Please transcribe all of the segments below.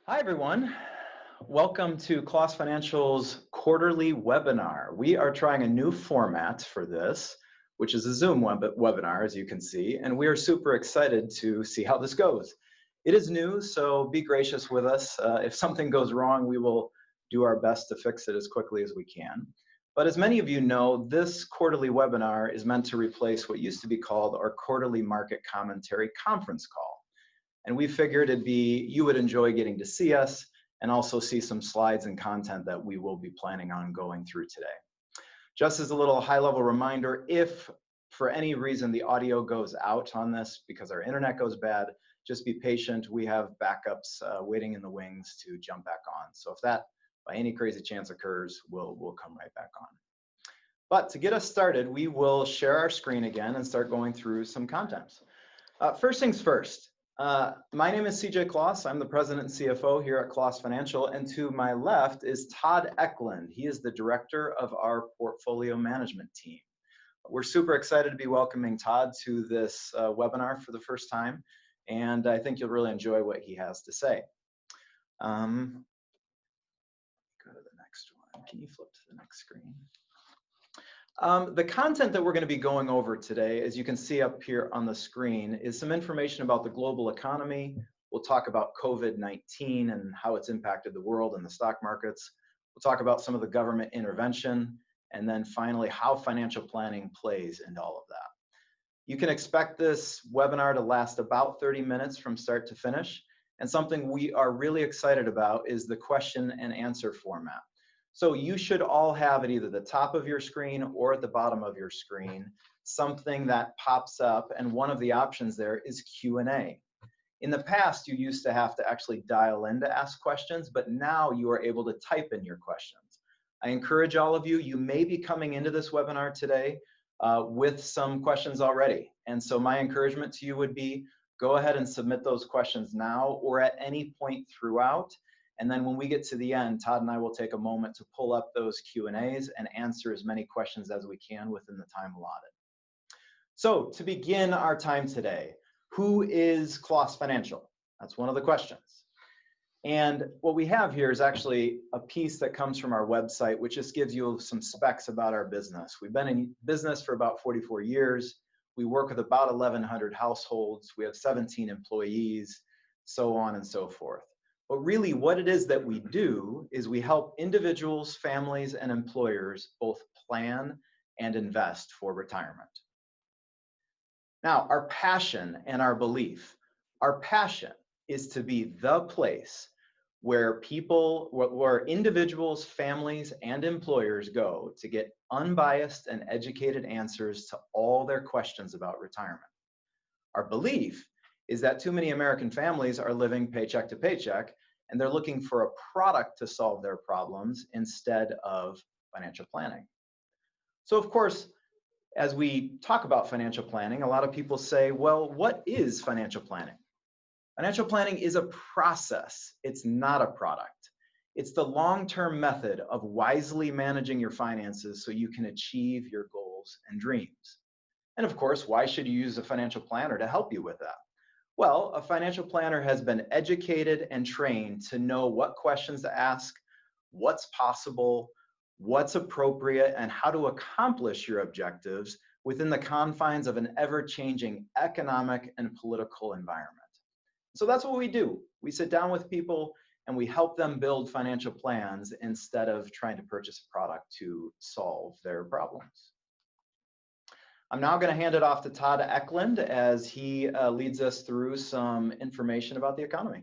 Hi, everyone. Welcome to Klaas Financial's quarterly webinar. We are trying a new format for this, which is a Zoom webinar, as you can see, and we are super excited to see how this goes. It is new, so be gracious with us. If something goes wrong, we will do our best to fix it as quickly as we can. But as many of you know, this quarterly webinar is meant to replace what used to be called our quarterly market commentary conference call. And we figured you would enjoy getting to see us and also see some slides and content that we will be planning on going through today. Just as a little high-level reminder, if for any reason the audio goes out on this because our internet goes bad, just be patient. We have backups waiting in the wings to jump back on. So if that by any crazy chance occurs, we'll come right back on. But to get us started, we will share our screen again and start going through some content. First things first. My name is CJ Klaas. I'm the president and CFO here at Klaas Financial, and to my left is Todd Eklund. He is the director of our portfolio management team. We're super excited to be welcoming Todd to this webinar for the first time, and I think you'll really enjoy what he has to say. Go to the next one. Can you flip to the next screen? The content that we're going to be going over today, as you can see up here on the screen, is some information about the global economy. We'll talk about COVID-19 and how it's impacted the world and the stock markets. We'll talk about some of the government intervention, and then finally how financial planning plays into all of that. You can expect this webinar to last about 30 minutes from start to finish, and something we are really excited about is the question and answer format. So you should all have at either the top of your screen or at the bottom of your screen something that pops up, and one of the options there is Q&A. In the past, you used to have to actually dial in to ask questions, but now you are able to type in your questions. I encourage all of you, you may be coming into this webinar today with some questions already. And so my encouragement to you would be, go ahead and submit those questions now or at any point throughout. And then when we get to the end, Todd and I will take a moment to pull up those Q&As and answer as many questions as we can within the time allotted. So to begin our time today, who is Klaas Financial? That's one of the questions. And what we have here is actually a piece that comes from our website, which just gives you some specs about our business. We've been in business for about 44 years. We work with about 1,100 households. We have 17 employees, so on and so forth. But really what it is that we do is we help individuals, families, and employers both plan and invest for retirement. Now, our passion and our belief, our passion is to be the place where individuals, families, and employers go to get unbiased and educated answers to all their questions about retirement. Our belief is that too many American families are living paycheck to paycheck, and they're looking for a product to solve their problems instead of financial planning. So of course, as we talk about financial planning, a lot of people say, well, what is financial planning? Financial planning is a process. It's not a product. It's the long-term method of wisely managing your finances so you can achieve your goals and dreams. And of course, why should you use a financial planner to help you with that? Well, a financial planner has been educated and trained to know what questions to ask, what's possible, what's appropriate, and how to accomplish your objectives within the confines of an ever-changing economic and political environment. So that's what we do. We sit down with people and we help them build financial plans instead of trying to purchase a product to solve their problems. I'm now going to hand it off to Todd Eklund as he leads us through some information about the economy.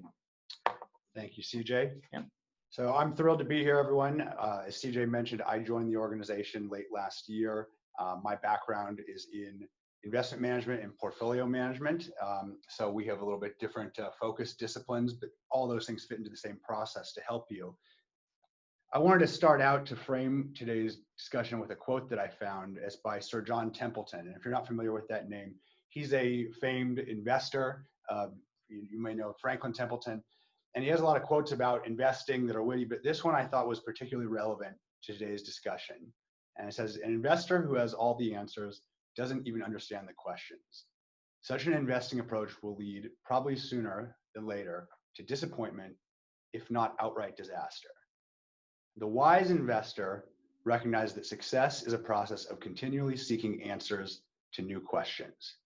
Thank you, CJ. Yeah. So I'm thrilled to be here, everyone. As CJ mentioned, I joined the organization late last year. My background is in investment management and portfolio management. So we have a little bit different focus disciplines, but all those things fit into the same process to help you. I wanted to start out to frame today's discussion with a quote that I found. It's by Sir John Templeton. And if you're not familiar with that name, he's a famed investor. You may know Franklin Templeton. And he has a lot of quotes about investing that are witty, but this one I thought was particularly relevant to today's discussion. And it says, an investor who has all the answers doesn't even understand the questions. Such an investing approach will lead, probably sooner than later, to disappointment if not outright disaster. The wise investor recognizes that success is a process of continually seeking answers to new questions.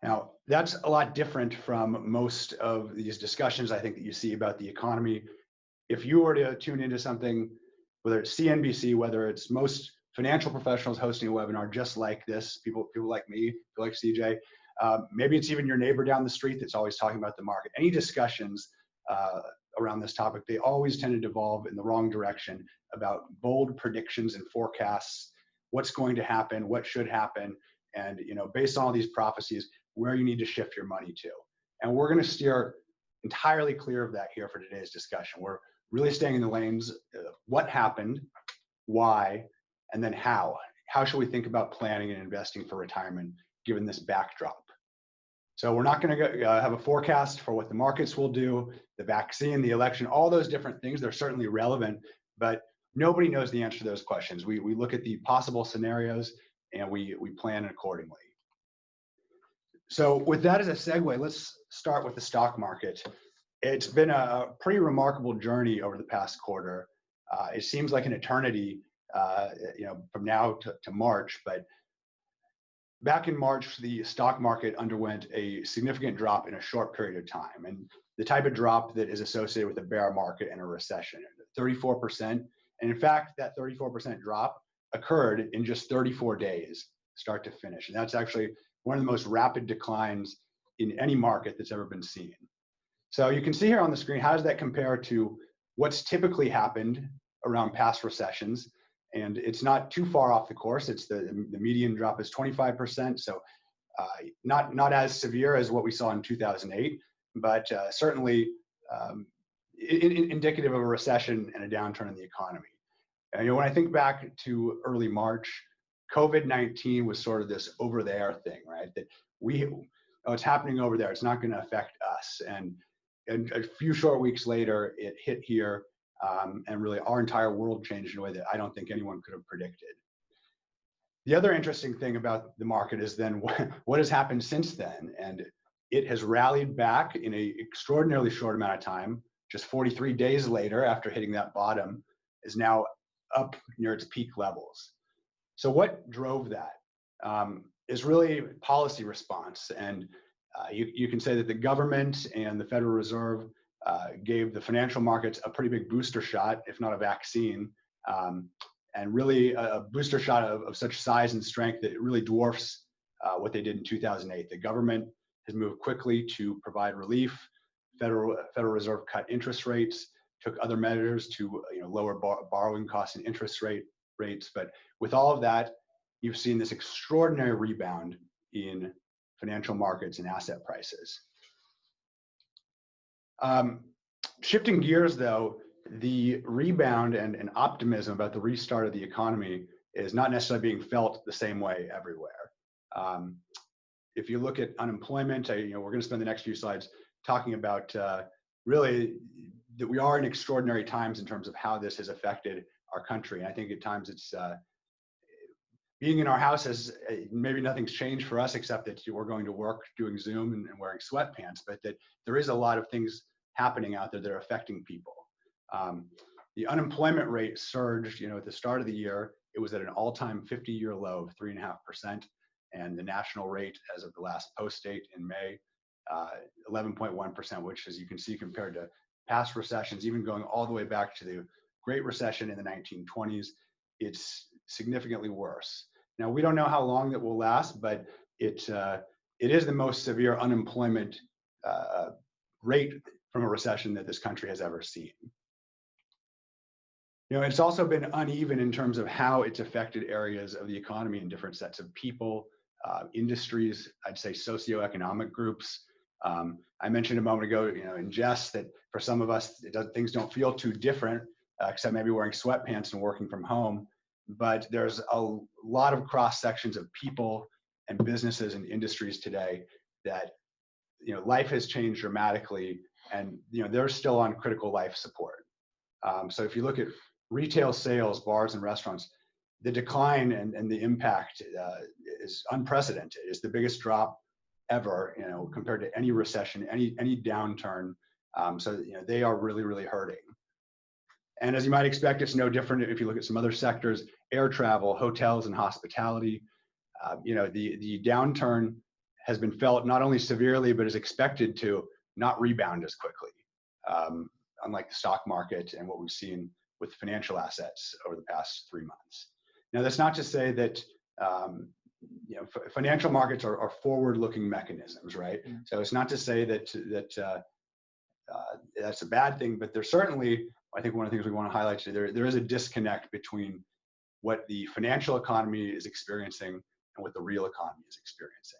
Now, that's a lot different from most of these discussions I think that you see about the economy. If you were to tune into something, whether it's CNBC, whether it's most financial professionals hosting a webinar just like this, people like me, people like CJ, maybe it's even your neighbor down the street that's always talking about the market. Any discussions around this topic, they always tend to devolve in the wrong direction about bold predictions and forecasts, what's going to happen, what should happen, and based on all these prophecies, where you need to shift your money to. And we're going to steer entirely clear of that here for today's discussion. We're really staying in the lanes of what happened, why, and then how. How should we think about planning and investing for retirement given this backdrop? So we're not going to have a forecast for what the markets will do, the vaccine, the election, all those different things. They're certainly relevant, but nobody knows the answer to those questions. We look at the possible scenarios and we plan accordingly. So with that as a segue, let's start with the stock market. It's been a pretty remarkable journey over the past quarter. It seems like an eternity, from now to March, but back in March, the stock market underwent a significant drop in a short period of time, and the type of drop that is associated with a bear market and a recession, 34%. And in fact, that 34% drop occurred in just 34 days, start to finish. And that's actually one of the most rapid declines in any market that's ever been seen. So you can see here on the screen, how does that compare to what's typically happened around past recessions? And it's not too far off the course. It's the median drop is 25%. So not as severe as what we saw in 2008, but certainly indicative of a recession and a downturn in the economy. And, when I think back to early March, COVID-19 was sort of this over there thing, right? That it's happening over there. It's not going to affect us. And a few short weeks later, it hit here. And really our entire world changed in a way that I don't think anyone could have predicted. The other interesting thing about the market is then what has happened since then. And it has rallied back in an extraordinarily short amount of time. Just 43 days later, after hitting that bottom, is now up near its peak levels. So what drove that is really policy response. And you can say that the government and the Federal Reserve gave the financial markets a pretty big booster shot, if not a vaccine, and really a booster shot of such size and strength that it really dwarfs what they did in 2008. The government has moved quickly to provide relief. Federal Reserve cut interest rates, took other measures to lower borrowing costs and interest rates. But with all of that, you've seen this extraordinary rebound in financial markets and asset prices. Shifting gears though, the rebound and optimism about the restart of the economy is not necessarily being felt the same way everywhere. If you look at unemployment, we're going to spend the next few slides talking about really that we are in extraordinary times in terms of how this has affected our country. And I think at times it's being in our houses, maybe nothing's changed for us except that we're going to work doing Zoom and wearing sweatpants, but that there is a lot of things happening out there that are affecting people. The unemployment rate surged, at the start of the year. It was at an all-time 50-year low of 3.5%, and the national rate as of the last post date in May, 11.1%, which, as you can see, compared to past recessions, even going all the way back to the Great Recession in the 1920s, it's significantly worse. Now, we don't know how long that will last, but it is the most severe unemployment rate from a recession that this country has ever seen. It's also been uneven in terms of how it's affected areas of the economy in different sets of people, industries, I'd say socioeconomic groups. I mentioned a moment ago, in jest, that for some of us, things don't feel too different, except maybe wearing sweatpants and working from home. But there's a lot of cross sections of people and businesses and industries today that, life has changed dramatically, and they're still on critical life support. So if you look at retail sales, bars and restaurants, the decline and the impact is unprecedented. It's the biggest drop ever, compared to any recession, any downturn So they are really, really hurting. And as you might expect, it's no different if you look at some other sectors: air travel, hotels, and hospitality. The downturn has been felt not only severely, but is expected to not rebound as quickly, unlike the stock market and what we've seen with financial assets over the past 3 months. Now, that's not to say that financial markets are forward-looking mechanisms, right? Mm-hmm. So it's not to say that that's a bad thing, but there's certainly, I think one of the things we want to highlight today, there is a disconnect between what the financial economy is experiencing and what the real economy is experiencing.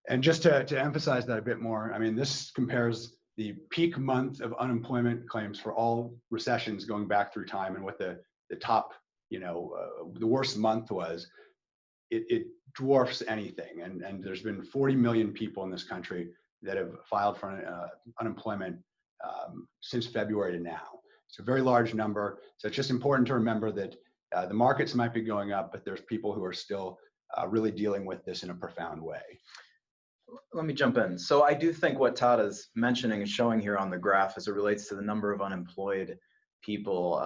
And just to emphasize that a bit more, I mean, this compares the peak month of unemployment claims for all recessions going back through time and what the top, the worst month was. It dwarfs anything. And there's been 40 million people in this country that have filed for unemployment since February to now. It's a very large number. So it's just important to remember that the markets might be going up, but there's people who are still really dealing with this in a profound way. Let me jump in. So I do think what Todd is mentioning and showing here on the graph as it relates to the number of unemployed people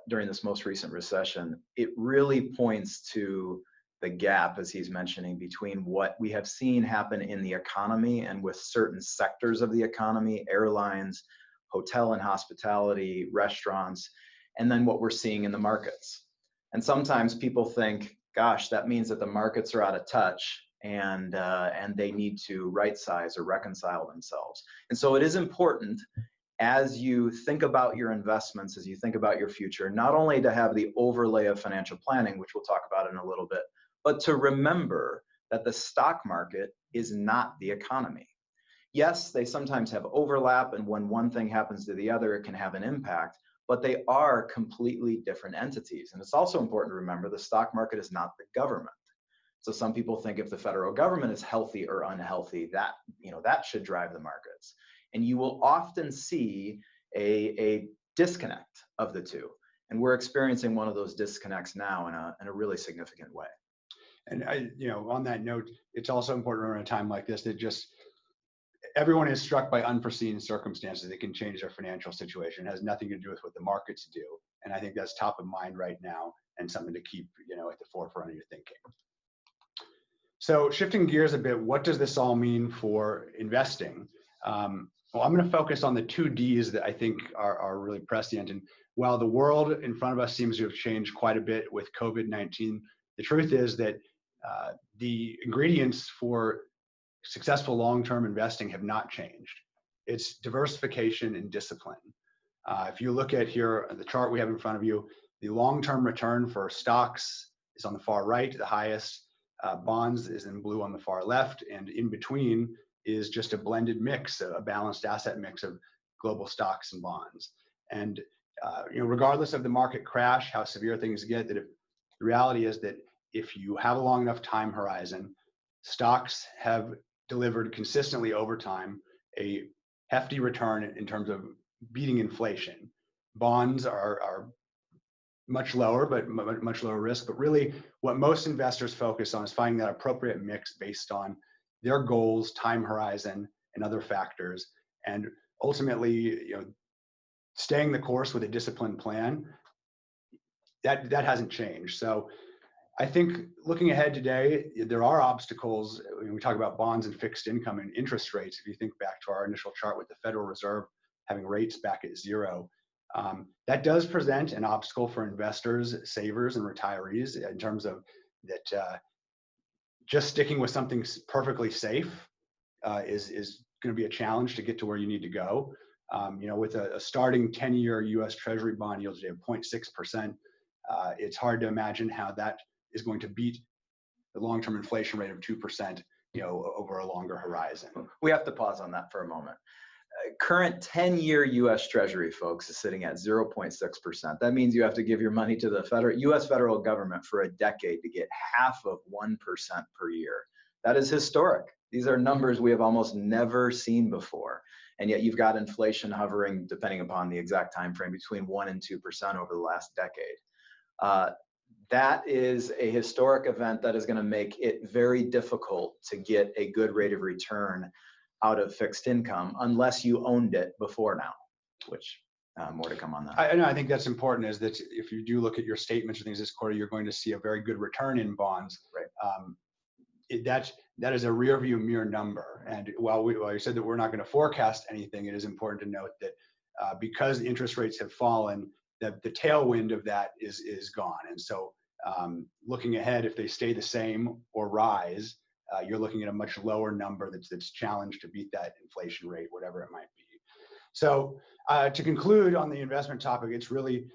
during this most recent recession, it really points to the gap, as he's mentioning, between what we have seen happen in the economy and with certain sectors of the economy, airlines, hotel and hospitality, restaurants, and then what we're seeing in the markets. And sometimes people think, gosh, that means that the markets are out of touch and they need to right size or reconcile themselves. And so it is important, as you think about your investments, as you think about your future, not only to have the overlay of financial planning, which we'll talk about in a little bit, but to remember that the stock market is not the economy. Yes, they sometimes have overlap, and when one thing happens to the other, it can have an impact, but they are completely different entities. And it's also important to remember the stock market is not the government. So some people think if the federal government is healthy or unhealthy, that should drive the markets. And you will often see a disconnect of the two. And we're experiencing one of those disconnects now in a really significant way. And on that note, it's also important in a time like this that just everyone is struck by unforeseen circumstances that can change their financial situation. It has nothing to do with what the markets do. And I think that's top of mind right now and something to keep, at the forefront of your thinking. So shifting gears a bit, what does this all mean for investing? Well, I'm going to focus on the 2 Ds that I think are really prescient. And while the world in front of us seems to have changed quite a bit with COVID-19, the truth is that the ingredients for successful long-term investing have not changed. It's diversification and discipline. If you look at here, the chart we have in front of you, the long-term return for stocks is on the far right, the highest. Bonds is in blue on the far left, and in between is just a blended mix, a balanced asset mix of global stocks and bonds. And regardless of the market crash, how severe things get, the reality is that if you have a long enough time horizon, stocks have delivered consistently over time a hefty return in terms of beating inflation. Bonds are much lower, but much lower risk. But really, what most investors focus on is finding that appropriate mix based on their goals, time horizon, and other factors. And ultimately, staying the course with a disciplined plan, that hasn't changed. So I think looking ahead today, there are obstacles when we talk about bonds and fixed income and interest rates. If you think back to our initial chart with the Federal Reserve having rates back at 0, that does present an obstacle for investors, savers, and retirees in terms of that just sticking with something perfectly safe is going to be a challenge to get to where you need to go. With a starting 10-year U.S. Treasury bond yield today of 0.6%, it's hard to imagine how that is going to beat the long-term inflation rate of 2%, over a longer horizon. We have to pause on that for a moment. Current 10-year U.S. Treasury, folks, is sitting at 0.6%. That means you have to give your money to the U.S. federal government for a decade to get half of 1% per year. That is historic. These are numbers we have almost never seen before. And yet you've got inflation hovering, depending upon the exact time frame, between 1% and 2% over the last decade. That is a historic event that is going to make it very difficult to get a good rate of return out of fixed income unless you owned it before now, which more to come on that. I think that's important, is that if you do look at your statements or things this quarter, you're going to see a very good return in bonds. Right. That is a rear view mirror number. And while you said that we're not going to forecast anything, it is important to note that because interest rates have fallen, that the tailwind of that is gone. And so looking ahead, if they stay the same or rise, you're looking at a much lower number that's challenged to beat that inflation rate, whatever it might be. So to conclude on the investment topic, it's really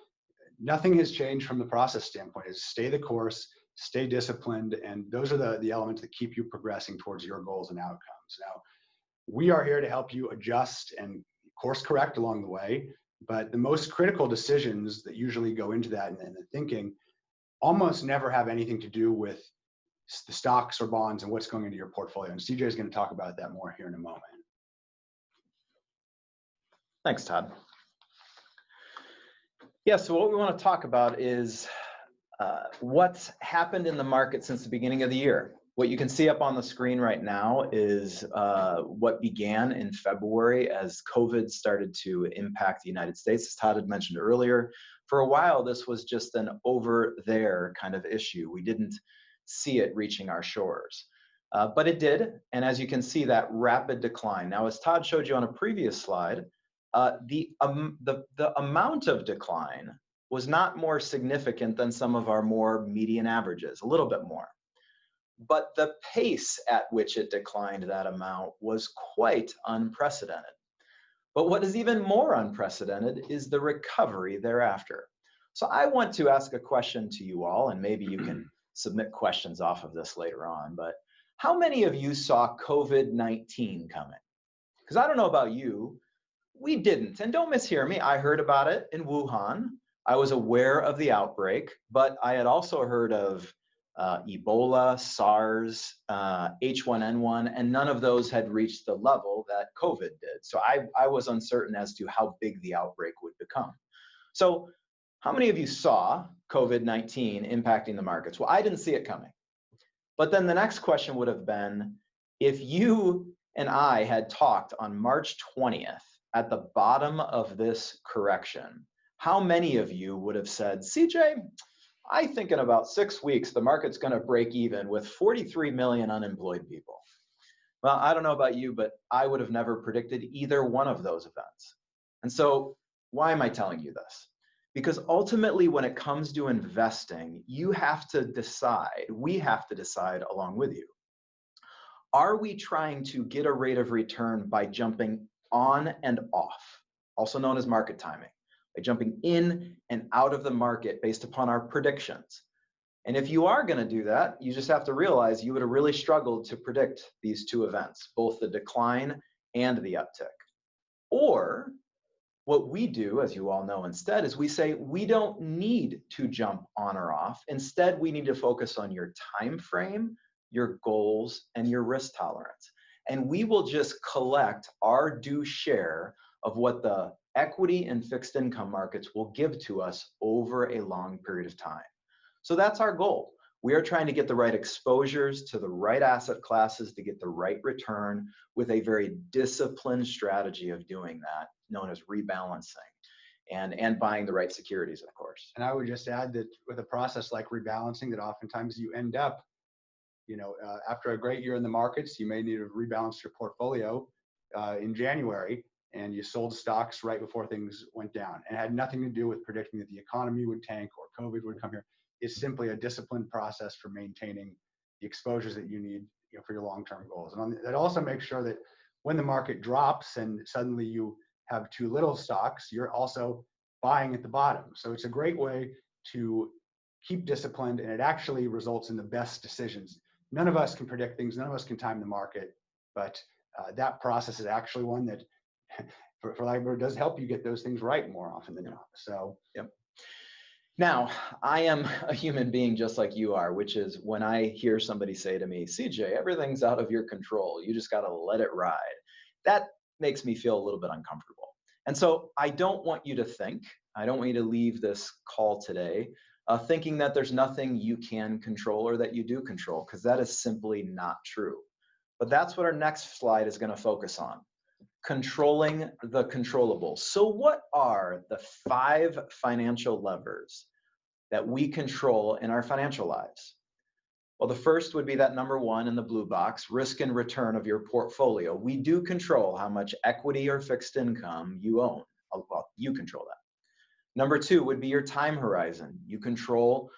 nothing has changed from the process standpoint. Is stay the course, stay disciplined, and those are the elements that keep you progressing towards your goals and outcomes. Now, we are here to help you adjust and course correct along the way, but the most critical decisions that usually go into that and the thinking almost never have anything to do with the stocks or bonds and what's going into your portfolio. And CJ is going to talk about that more here in a moment. Thanks, Todd. Yeah, so what we want to talk about is what's happened in the market since the beginning of the year. What you can see up on the screen right now is what began in February as COVID started to impact the United States. As Todd had mentioned earlier, for a while, this was just an over there kind of issue. We didn't see it reaching our shores, but it did. And as you can see, that rapid decline. Now, as Todd showed you on a previous slide, the amount of decline was not more significant than some of our more median averages, a little bit more. But the pace at which it declined that amount was quite unprecedented. But what is even more unprecedented is the recovery thereafter. So I want to ask a question to you all, and maybe you can submit questions off of this later on, but how many of you saw COVID-19 coming? Because I don't know about you, we didn't. And don't mishear me, I heard about it in Wuhan. I was aware of the outbreak, but I had also heard of Ebola, SARS, H1N1, and none of those had reached the level that COVID did. So I was uncertain as to how big the outbreak would become. So how many of you saw COVID-19 impacting the markets? Well, I didn't see it coming. But then the next question would have been, if you and I had talked on March 20th at the bottom of this correction, how many of you would have said, CJ, I think in about 6 weeks, the market's going to break even with 43 million unemployed people? Well, I don't know about you, but I would have never predicted either one of those events. And so why am I telling you this? Because ultimately, when it comes to investing, you have to decide, we have to decide along with you. Are we trying to get a rate of return by jumping on and off, also known as market timing, by jumping in and out of the market based upon our predictions? And if you are going to do that, you just have to realize you would have really struggled to predict these two events, both the decline and the uptick. Or what we do, as you all know instead, is we say we don't need to jump on or off. Instead, we need to focus on your time frame, your goals, and your risk tolerance. And we will just collect our due share of what the equity and fixed income markets will give to us over a long period of time. So that's our goal. We are trying to get the right exposures to the right asset classes to get the right return with a very disciplined strategy of doing that, known as rebalancing and buying the right securities, of course. And I would just add that with a process like rebalancing, that oftentimes you end up, after a great year in the markets, you may need to rebalance your portfolio in January, and you sold stocks right before things went down. And it had nothing to do with predicting that the economy would tank or COVID would come here. It's simply a disciplined process for maintaining the exposures that you need for your long-term goals. And that also makes sure that when the market drops and suddenly you have too little stocks, you're also buying at the bottom. So it's a great way to keep disciplined, and it actually results in the best decisions. None of us can predict things. None of us can time the market, but that process is actually one that, for lack of a word, does help you get those things right more often than not. So, yep. Now, I am a human being just like you are, which is when I hear somebody say to me, CJ, everything's out of your control. You just got to let it ride. That makes me feel a little bit uncomfortable. And so I don't want you to think, I don't want you to leave this call today thinking that there's nothing you can control or that you do control, because that is simply not true. But that's what our next slide is going to focus on. Controlling the controllables. So what are the 5 financial levers that we control in our financial lives? Well, the first would be that number 1 in the blue box, risk and return of your portfolio. We do control how much equity or fixed income you own. Well, you control that. Number 2 would be your time horizon. You control,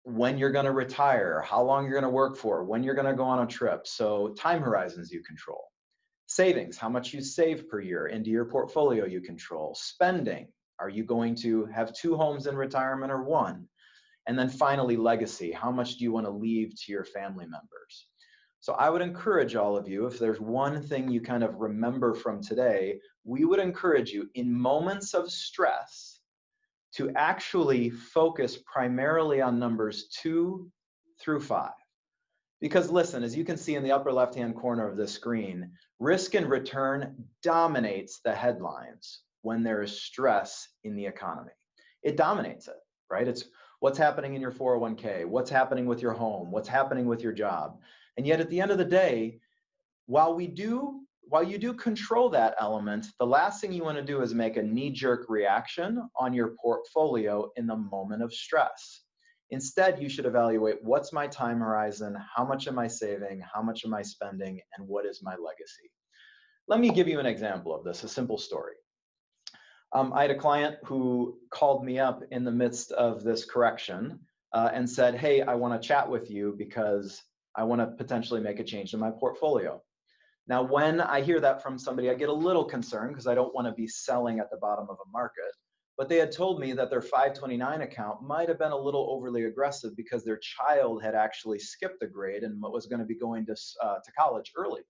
when you're going to retire, how long you're going to work for, when you're going to go on a trip. So time horizons you control. Savings, how much you save per year into your portfolio you control. Spending, are you going to have 2 homes in retirement or 1? And then finally, legacy, how much do you want to leave to your family members? So I would encourage all of you, if there's one thing you kind of remember from today, we would encourage you in moments of stress to actually focus primarily on numbers 2 through 5. Because listen, as you can see in the upper left-hand corner of this screen, risk and return dominates the headlines when there is stress in the economy. It dominates it, right? It's what's happening in your 401k, what's happening with your home, what's happening with your job. And yet at the end of the day, while you do control that element, the last thing you want to do is make a knee-jerk reaction on your portfolio in the moment of stress. Instead, you should evaluate what's my time horizon, how much am I saving, how much am I spending, and what is my legacy. Let me give you an example of this, a simple story. I had a client who called me up in the midst of this correction and said, hey, I want to chat with you because I want to potentially make a change in my portfolio. Now, when I hear that from somebody, I get a little concerned because I don't want to be selling at the bottom of a market. But they had told me that their 529 account might have been a little overly aggressive because their child had actually skipped a grade and was going to be going to college early.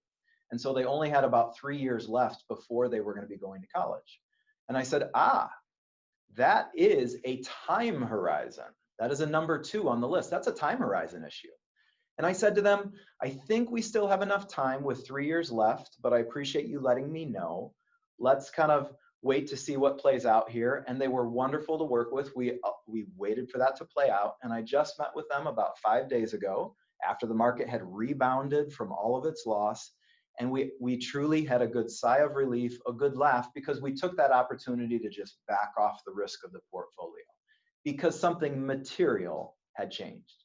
And so they only had about 3 years left before they were going to be going to college. And I said, that is a time horizon. That is a number 2 on the list. That's a time horizon issue. And I said to them, I think we still have enough time with 3 years left, but I appreciate you letting me know. Let's kind of wait to see what plays out here. And they were wonderful to work with. We waited for that to play out. And I just met with them about 5 days ago after the market had rebounded from all of its loss. And we truly had a good sigh of relief, a good laugh, because we took that opportunity to just back off the risk of the portfolio because something material had changed.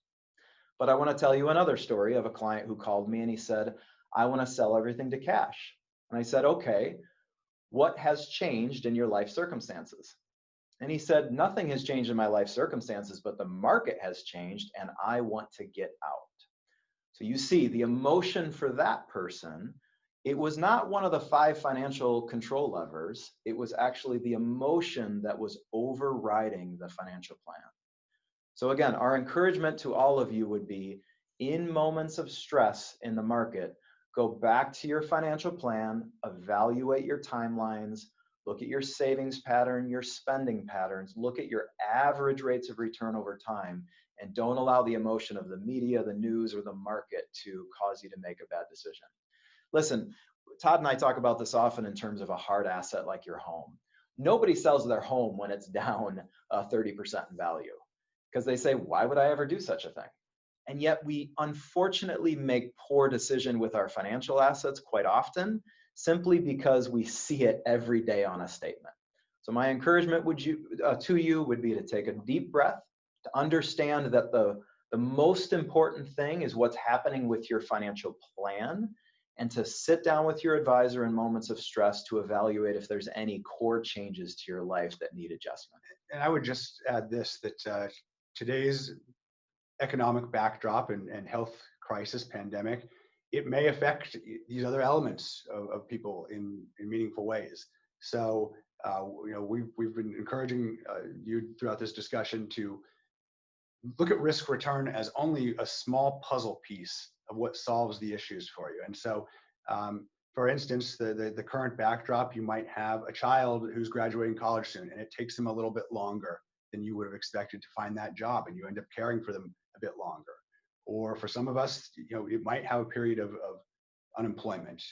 But I want to tell you another story of a client who called me and he said, I want to sell everything to cash. And I said, okay, what has changed in your life circumstances? And he said, nothing has changed in my life circumstances, but the market has changed and I want to get out. So you see the emotion for that person, it was not one of the 5 financial control levers. It was actually the emotion that was overriding the financial plan. So again, our encouragement to all of you would be in moments of stress in the market, go back to your financial plan, evaluate your timelines, look at your savings pattern, your spending patterns, look at your average rates of return over time, and don't allow the emotion of the media, the news, or the market to cause you to make a bad decision. Listen, Todd and I talk about this often in terms of a hard asset like your home. Nobody sells their home when it's down 30% in value because they say, why would I ever do such a thing? And yet we unfortunately make poor decisions with our financial assets quite often, simply because we see it every day on a statement. So my encouragement to you would be to take a deep breath, to understand that the most important thing is what's happening with your financial plan, and to sit down with your advisor in moments of stress to evaluate if there's any core changes to your life that need adjustment. And I would just add this, that today's economic backdrop and health crisis pandemic, it may affect these other elements of people in meaningful ways. So we've been encouraging you throughout this discussion to look at risk return as only a small puzzle piece of what solves the issues for you. And so for instance, the current backdrop, you might have a child who's graduating college soon and it takes them a little bit longer than you would have expected to find that job, and you end up caring for them a bit longer. Or for some of us, it might have a period of unemployment.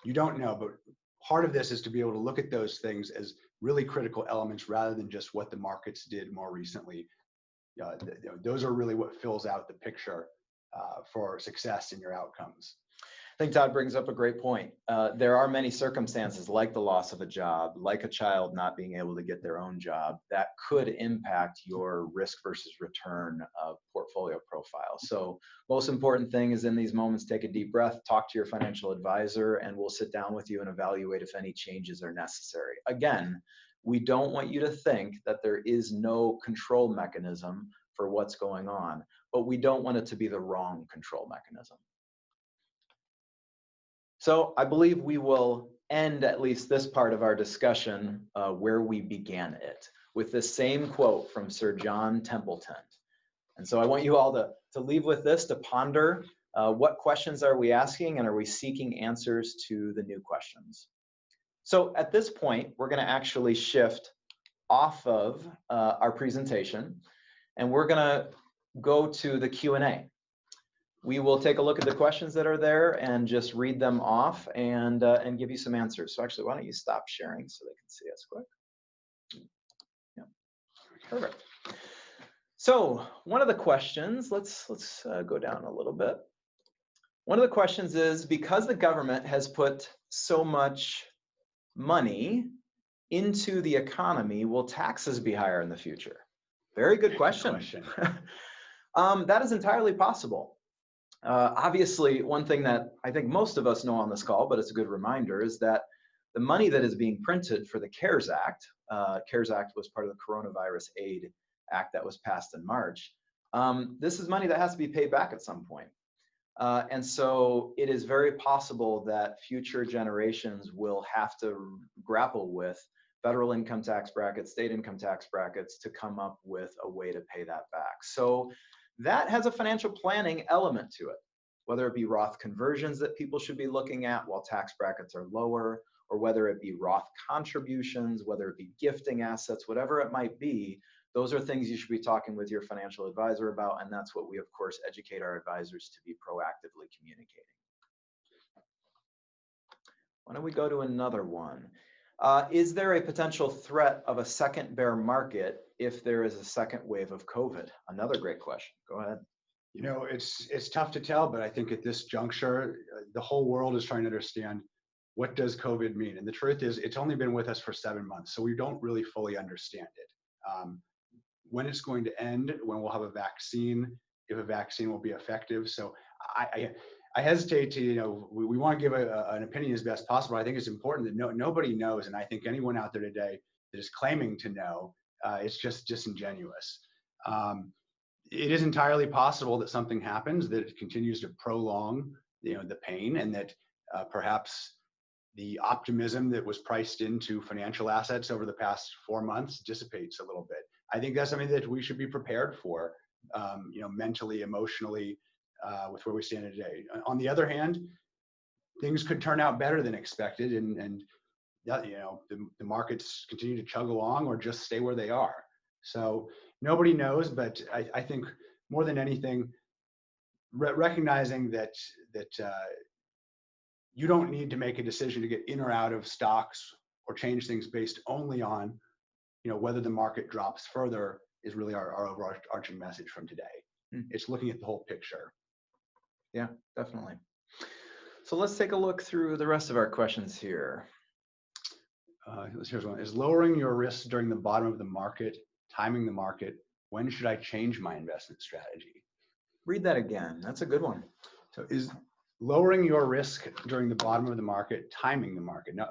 You don't know, but part of this is to be able to look at those things as really critical elements rather than just what the markets did more recently. Those are really what fills out the picture for success in your outcomes. I think Todd brings up a great point. There are many circumstances like the loss of a job, like a child not being able to get their own job, that could impact your risk versus return portfolio profile. So most important thing is in these moments, take a deep breath, talk to your financial advisor, and we'll sit down with you and evaluate if any changes are necessary. Again, we don't want you to think that there is no control mechanism for what's going on, but we don't want it to be the wrong control mechanism. So I believe we will end at least this part of our discussion where we began it, with this same quote from Sir John Templeton. And so I want you all to leave with this, to ponder what questions are we asking, and are we seeking answers to the new questions? So at this point, we're going to actually shift off of our presentation, and we're going to go to the Q&A. We will take a look at the questions that are there and just read them off and give you some answers. So actually, why don't you stop sharing so they can see us quick? Yeah, perfect. So one of the questions, let's go down a little bit. One of the questions is, because the government has put so much money into the economy, will taxes be higher in the future? Very good question. That is entirely possible. Obviously, one thing that I think most of us know on this call, but it's a good reminder, is that the money that is being printed for the CARES Act was part of the Coronavirus Aid Act that was passed in March. This is money that has to be paid back at some point. And so it is very possible that future generations will have to grapple with federal income tax brackets, state income tax brackets, to come up with a way to pay that back. So that has a financial planning element to it, whether it be Roth conversions that people should be looking at while tax brackets are lower, or whether it be Roth contributions, whether it be gifting assets, whatever it might be. Those are things you should be talking with your financial advisor about, and that's what we, of course, educate our advisors to be proactively communicating. Why don't we go to another one? Is there a potential threat of a second bear market if there is a second wave of COVID? Another great question. Go ahead. You know, it's tough to tell, but I think at this juncture, the whole world is trying to understand, what does COVID mean? And the truth is, it's only been with us for 7 months, so we don't really fully understand it. When it's going to end, when we'll have a vaccine, if a vaccine will be effective. So I hesitate to, you know, we want to give an opinion as best possible. I think it's important that nobody knows, and I think anyone out there today that is claiming to know, it's just disingenuous. It is entirely possible that something happens that continues to prolong, you know, the pain, and that perhaps the optimism that was priced into financial assets over the past 4 months dissipates a little bit. I think that's something that we should be prepared for, you know, mentally, emotionally, with where we stand today. On the other hand, things could turn out better than expected, and you know, the markets continue to chug along or just stay where they are. So nobody knows, but I think more than anything, recognizing that you don't need to make a decision to get in or out of stocks or change things based only on, you know, whether the market drops further, is really our overarching message from today. It's looking at the whole picture. Yeah, definitely. So let's take a look through the rest of our questions here. Here's one. Is lowering your risk during the bottom of the market, timing the market? When should I change my investment strategy? Read that again. That's a good one. So is lowering your risk during the bottom of the market, timing the market? Now,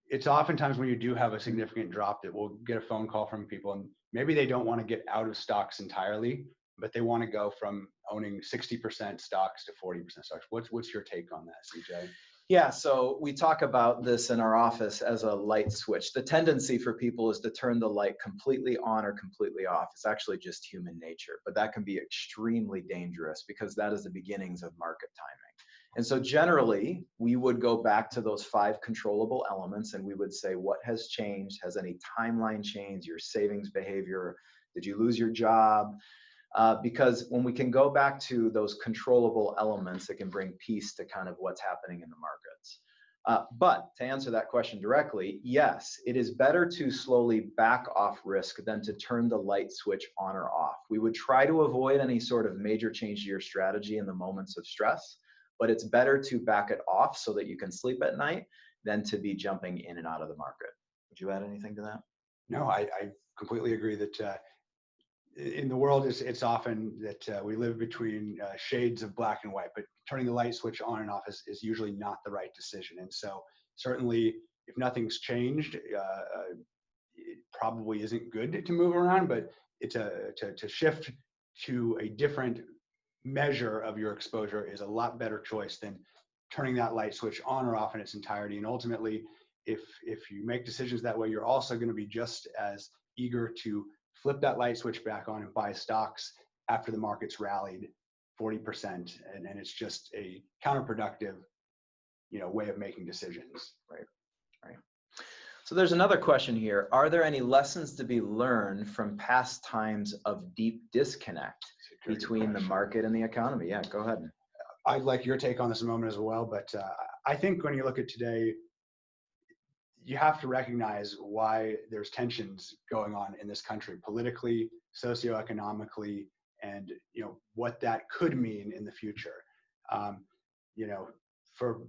it's oftentimes when you do have a significant drop that we'll get a phone call from people, and maybe they don't want to get out of stocks entirely, but they want to go from owning 60% stocks to 40% stocks. What's your take on that, CJ? Yeah, so we talk about this in our office as a light switch. The tendency for people is to turn the light completely on or completely off. It's actually just human nature, but that can be extremely dangerous because that is the beginnings of market timing. And so generally, we would go back to those 5 controllable elements and we would say, what has changed? Has any timeline changed? Your savings behavior? Did you lose your job? Because when we can go back to those controllable elements, it can bring peace to kind of what's happening in the markets. But to answer that question directly, yes, it is better to slowly back off risk than to turn the light switch on or off. We would try to avoid any sort of major change to your strategy in the moments of stress, but it's better to back it off so that you can sleep at night than to be jumping in and out of the market. Would you add anything to that? No, I completely agree that in the world, it's often that we live between shades of black and white, but turning the light switch on and off is usually not the right decision. And so certainly if nothing's changed, it probably isn't good to move around, but it's to shift to a different measure of your exposure is a lot better choice than turning that light switch on or off in its entirety. And ultimately, if you make decisions that way, you're also going to be just as eager to flip that light switch back on and buy stocks after the market's rallied 40%, and it's just a counterproductive, way of making decisions. Right. So there's another question here. Are there any lessons to be learned from past times of deep disconnect between the market and the economy? Yeah, go ahead. I'd like your take on this in a moment as well, but I think when you look at today, you have to recognize why there's tensions going on in this country, politically, socioeconomically, and what that could mean in the future. For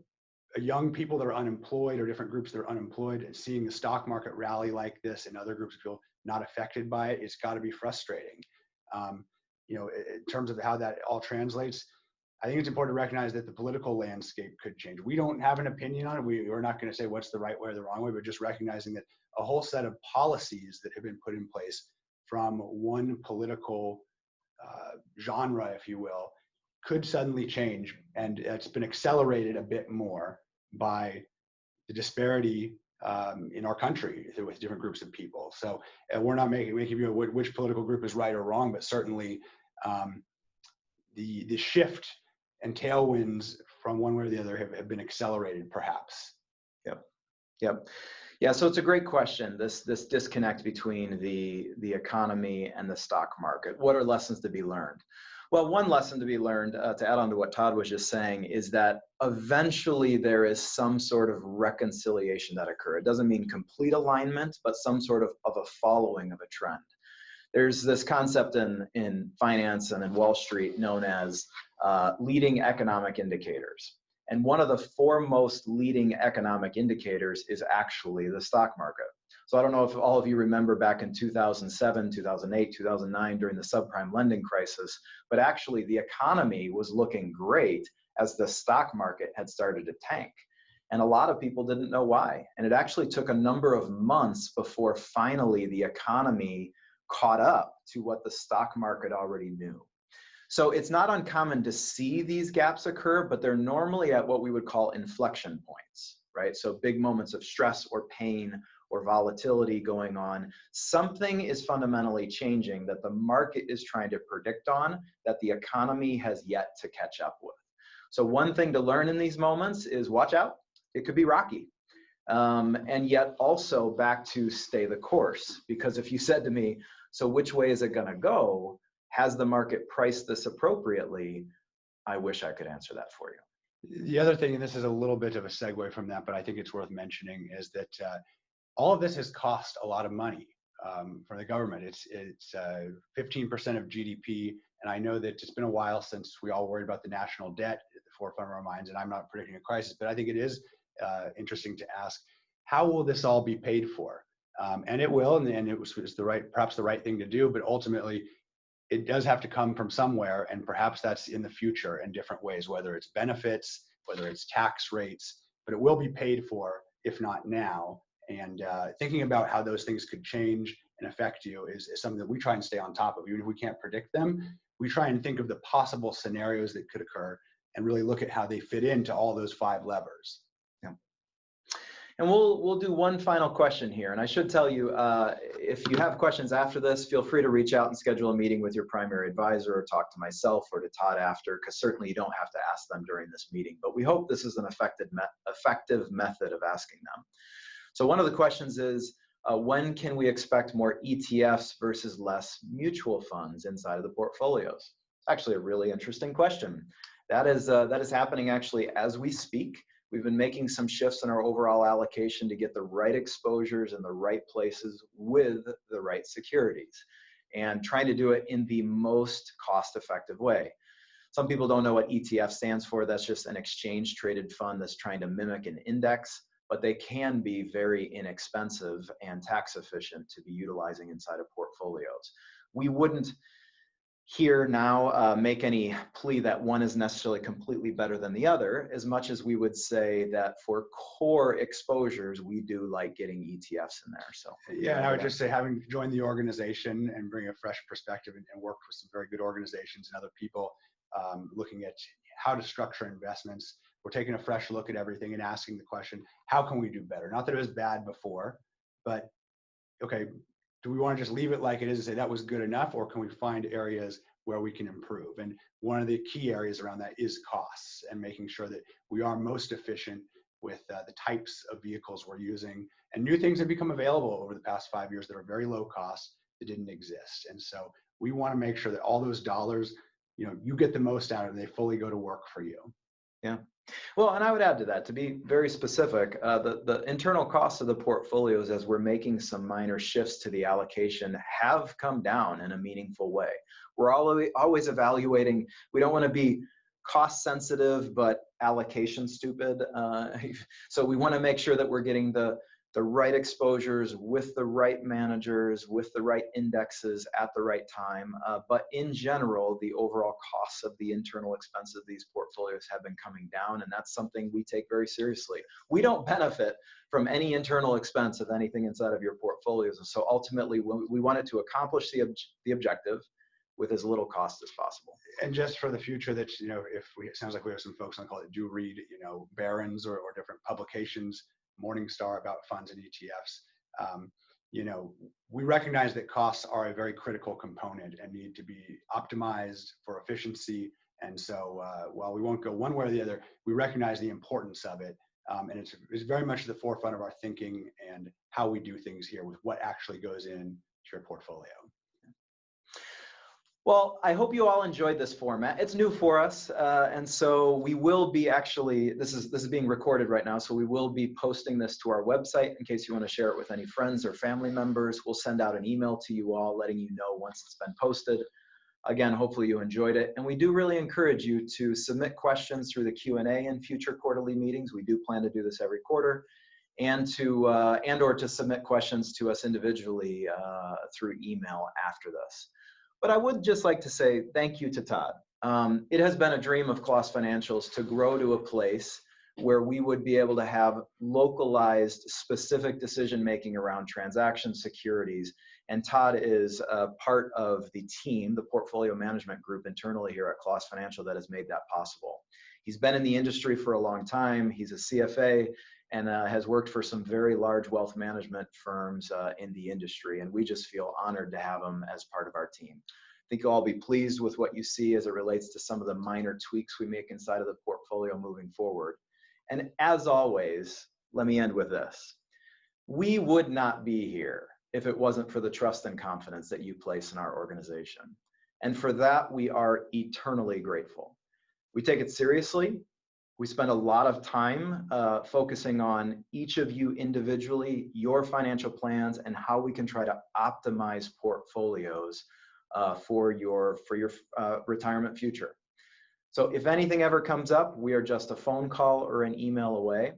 young people that are unemployed or different groups that are unemployed, and seeing the stock market rally like this and other groups feel not affected by it, it's got to be frustrating. In terms of how that all translates, I think it's important to recognize that the political landscape could change. We don't have an opinion on it. We're not going to say what's the right way or the wrong way, but just recognizing that a whole set of policies that have been put in place from one political genre, if you will, could suddenly change. And it's been accelerated a bit more by the disparity in our country with different groups of people. So we're not making view of which political group is right or wrong, but certainly the shift and tailwinds from one way or the other have been accelerated, perhaps. Yep. Yeah, so it's a great question, this disconnect between the economy and the stock market. What are lessons to be learned? Well, one lesson to be learned, to add on to what Todd was just saying, is that eventually there is some sort of reconciliation that occurs. It doesn't mean complete alignment, but some sort of a following of a trend. There's this concept in finance and in Wall Street known as leading economic indicators. And one of the foremost leading economic indicators is actually the stock market. So I don't know if all of you remember back in 2007, 2008, 2009 during the subprime lending crisis, but actually the economy was looking great as the stock market had started to tank. And a lot of people didn't know why. And it actually took a number of months before finally the economy caught up to what the stock market already knew. So it's not uncommon to see these gaps occur, but they're normally at what we would call inflection points, right? So big moments of stress or pain or volatility going on. Something is fundamentally changing that the market is trying to predict on that the economy has yet to catch up with. So one thing to learn in these moments is watch out. It could be rocky. And yet also back to stay the course. Because if you said to me, so which way is it going to go? Has the market priced this appropriately? I wish I could answer that for you. The other thing, and this is a little bit of a segue from that, but I think it's worth mentioning, is that all of this has cost a lot of money for the government. It's 15% of GDP, and I know that it's been a while since we all worried about the national debt at the forefront of our minds, and I'm not predicting a crisis, but I think it is interesting to ask, how will this all be paid for? And it will, and it was perhaps the right thing to do, but ultimately, it does have to come from somewhere, and perhaps that's in the future in different ways, whether it's benefits, whether it's tax rates, but it will be paid for, if not now. And thinking about how those things could change and affect you is something that we try and stay on top of. Even if we can't predict them, we try and think of the possible scenarios that could occur and really look at how they fit into all those 5 levers. Yeah. And we'll do one final question here. And I should tell you, if you have questions after this, feel free to reach out and schedule a meeting with your primary advisor or talk to myself or to Todd after, because certainly you don't have to ask them during this meeting. But we hope this is an effective method of asking them. So one of the questions is, when can we expect more ETFs versus less mutual funds inside of the portfolios? It's actually a really interesting question. That is happening actually as we speak. We've been making some shifts in our overall allocation to get the right exposures in the right places with the right securities, and trying to do it in the most cost-effective way. Some people don't know what ETF stands for. That's just an exchange traded fund that's trying to mimic an index, but they can be very inexpensive and tax efficient to be utilizing inside of portfolios. We wouldn't here now make any plea that one is necessarily completely better than the other, as much as we would say that for core exposures, we do like getting ETFs in there. So yeah, and I would just say, having joined the organization and bring a fresh perspective and worked with some very good organizations and other people looking at how to structure investments, we're taking a fresh look at everything and asking the question, how can we do better? Not that it was bad before, but okay, do we want to just leave it like it is and say that was good enough, or can we find areas where we can improve? And one of the key areas around that is costs, and making sure that we are most efficient with the types of vehicles we're using, and new things have become available over the past 5 years that are very low cost that didn't exist. And so we want to make sure that all those dollars, you get the most out of it, they fully go to work for you. Yeah. Well, and I would add to that, to be very specific, the internal costs of the portfolios, as we're making some minor shifts to the allocation, have come down in a meaningful way. We're always evaluating. We don't want to be cost sensitive, but allocation stupid. So we want to make sure that we're getting the right exposures with the right managers, with the right indexes at the right time. But in general, the overall costs of the internal expenses of these portfolios have been coming down, and that's something we take very seriously. We don't benefit from any internal expense of anything inside of your portfolios. And so ultimately, we wanted to accomplish the objective with as little cost as possible. And just for the future, that it sounds like we have some folks on the call that do read, Barron's or different publications, Morningstar, about funds and ETFs. We recognize that costs are a very critical component and need to be optimized for efficiency. And so while we won't go one way or the other, we recognize the importance of it. And it's very much at the forefront of our thinking and how we do things here with what actually goes into your portfolio. Well, I hope you all enjoyed this format. It's new for us, and so we will be this is being recorded right now, so we will be posting this to our website in case you want to share it with any friends or family members. We'll send out an email to you all letting you know once it's been posted. Again, hopefully you enjoyed it, and we do really encourage you to submit questions through the Q&A in future quarterly meetings. We do plan to do this every quarter, and or to submit questions to us individually through email after this. But I would just like to say thank you to Todd. It has been a dream of Klaas Financial's to grow to a place where we would be able to have localized, specific decision-making around transaction securities. And Todd is a part of the team, the portfolio management group internally here at Klaas Financial, that has made that possible. He's been in the industry for a long time. He's a CFA and has worked for some very large wealth management firms in the industry. And we just feel honored to have him as part of our team. I think you'll all be pleased with what you see as it relates to some of the minor tweaks we make inside of the portfolio moving forward. And as always, let me end with this. We would not be here if it wasn't for the trust and confidence that you place in our organization. And for that, we are eternally grateful. We take it seriously. We spend a lot of time focusing on each of you individually, your financial plans, and how we can try to optimize portfolios for your retirement future. So if anything ever comes up, we are just a phone call or an email away.